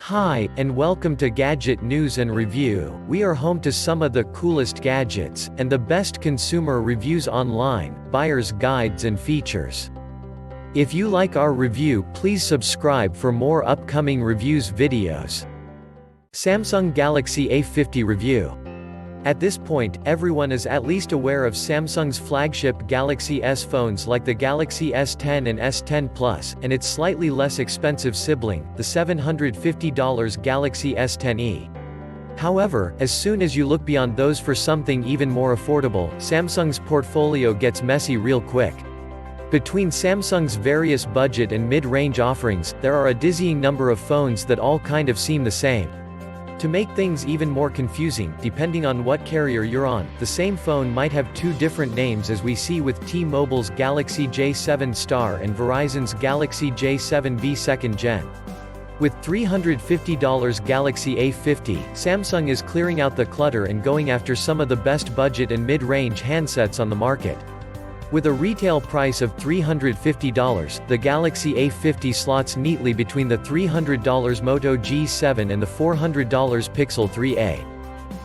Hi, and welcome to Gadget News and Review. We are home to some of the coolest gadgets, and the best consumer reviews online, buyer's guides and features. If you like our review, please subscribe for more upcoming reviews videos. Samsung Galaxy A50 Review. At this point, everyone is at least aware of Samsung's flagship Galaxy S phones like the Galaxy S10 and S10 Plus, and its slightly less expensive sibling, the $750 Galaxy S10e. However, as soon as you look beyond those for something even more affordable, Samsung's portfolio gets messy real quick. Between Samsung's various budget and mid-range offerings, there are a dizzying number of phones that all kind of seem the same. To make things even more confusing, depending on what carrier you're on, the same phone might have two different names, as we see with T-Mobile's Galaxy J7 Star and Verizon's Galaxy J7B 2nd Gen. With $350 Galaxy A50, Samsung is clearing out the clutter and going after some of the best budget and mid-range handsets on the market. With a retail price of $350, the Galaxy A50 slots neatly between the $300 Moto G7 and the $400 Pixel 3a.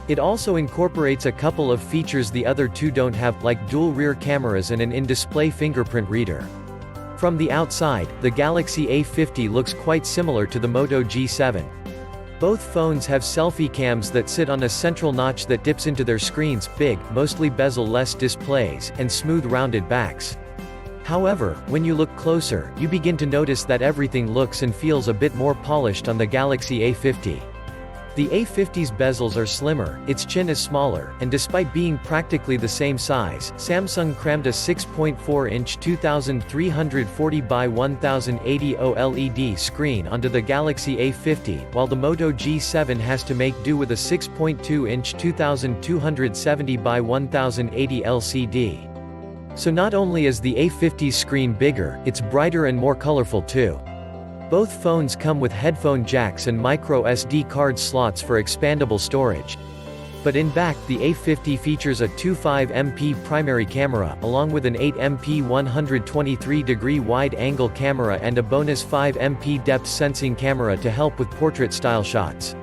It also incorporates a couple of features the other two don't have, like dual rear cameras and an in-display fingerprint reader. From the outside, the Galaxy A50 looks quite similar to the Moto G7. Both phones have selfie cams that sit on a central notch that dips into their screens, big, mostly bezel-less displays, and smooth rounded backs. However, when you look closer, you begin to notice that everything looks and feels a bit more polished on the Galaxy A50. The A50's bezels are slimmer, its chin is smaller, and despite being practically the same size, Samsung crammed a 6.4-inch 2340 by 1080 OLED screen onto the Galaxy A50, while the Moto G7 has to make do with a 6.2-inch 2270 by 1080 LCD. So not only is the A50's screen bigger, it's brighter and more colorful too. Both phones come with headphone jacks and micro SD card slots for expandable storage. But in back, the A50 features a 25MP primary camera, along with an 8MP 123-degree wide-angle camera and a bonus 5MP depth-sensing camera to help with portrait-style shots.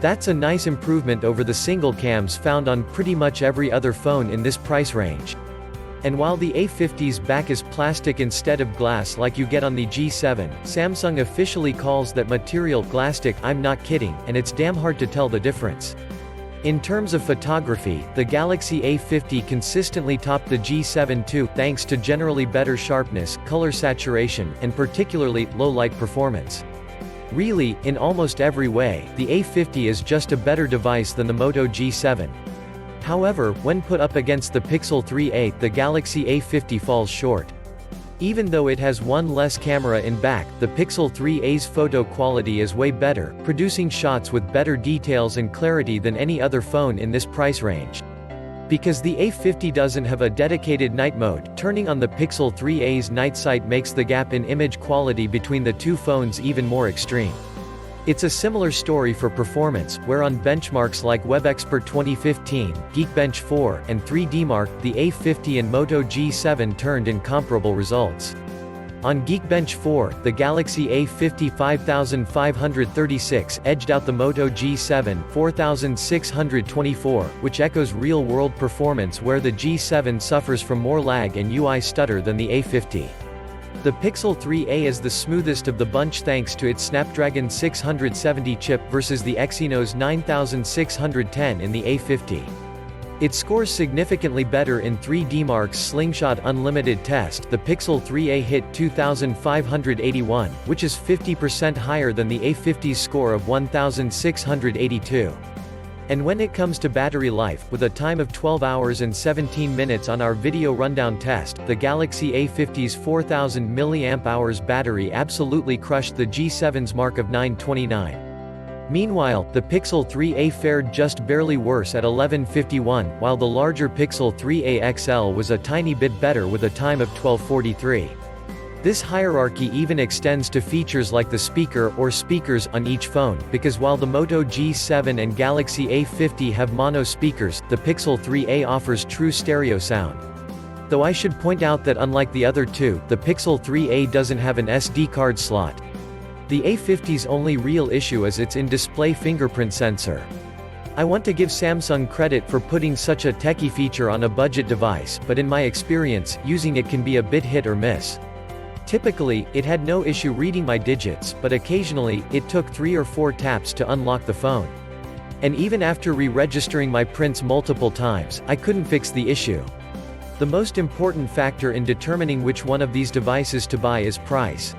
That's a nice improvement over the single cams found on pretty much every other phone in this price range. And while the A50's back is plastic instead of glass like you get on the G7, Samsung officially calls that material plastic. I'm not kidding, and it's damn hard to tell the difference. In terms of photography, the Galaxy A50 consistently topped the G7 too, thanks to generally better sharpness, color saturation, and particularly low light performance. Really, in almost every way, the A50 is just a better device than the Moto G7. However, when put up against the Pixel 3a, the Galaxy A50 falls short. Even though it has one less camera in back, the Pixel 3a's photo quality is way better, producing shots with better details and clarity than any other phone in this price range. Because the A50 doesn't have a dedicated night mode, turning on the Pixel 3a's night sight makes the gap in image quality between the two phones even more extreme. It's a similar story for performance, where on benchmarks like WebExpert 2015, Geekbench 4, and 3DMark, the A50 and Moto G7 turned in comparable results. On Geekbench 4, the Galaxy A50 5536 edged out the Moto G7 4624, which echoes real-world performance where the G7 suffers from more lag and UI stutter than the A50. The Pixel 3a is the smoothest of the bunch thanks to its Snapdragon 670 chip versus the Exynos 9610 in the A50. It scores significantly better in 3DMark's Slingshot Unlimited test. The Pixel 3a hit 2581, which is 50% higher than the A50's score of 1682. And when it comes to battery life, with a time of 12 hours and 17 minutes on our video rundown test, the Galaxy A50's 4000 mAh battery absolutely crushed the G7's mark of 929. Meanwhile, the Pixel 3a fared just barely worse at 1151, while the larger Pixel 3a XL was a tiny bit better with a time of 1243. This hierarchy even extends to features like the speaker or speakers on each phone, because while the Moto G7 and Galaxy A50 have mono speakers, the Pixel 3a offers true stereo sound. Though I should point out that unlike the other two, the Pixel 3a doesn't have an SD card slot. The A50's only real issue is its in-display fingerprint sensor. I want to give Samsung credit for putting such a techie feature on a budget device, but in my experience, using it can be a bit hit or miss. Typically, it had no issue reading my digits, but occasionally, it took 3 or 4 taps to unlock the phone. And even after re-registering my prints multiple times, I couldn't fix the issue. The most important factor in determining which one of these devices to buy is price.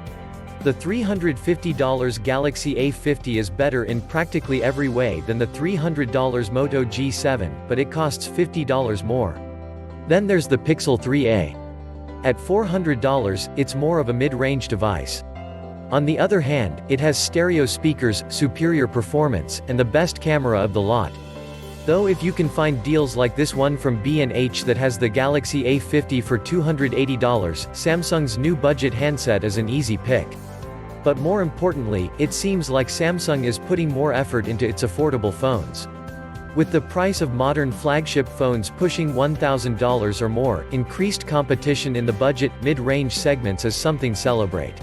The $350 Galaxy A50 is better in practically every way than the $300 Moto G7, but it costs $50 more. Then there's the Pixel 3a. At $400, it's more of a mid-range device. On the other hand, it has stereo speakers, superior performance, and the best camera of the lot. Though if you can find deals like this one from B&H that has the Galaxy A50 for $280, Samsung's new budget handset is an easy pick. But more importantly, it seems like Samsung is putting more effort into its affordable phones. With the price of modern flagship phones pushing $1,000 or more, increased competition in the budget, mid-range segments is something to celebrate.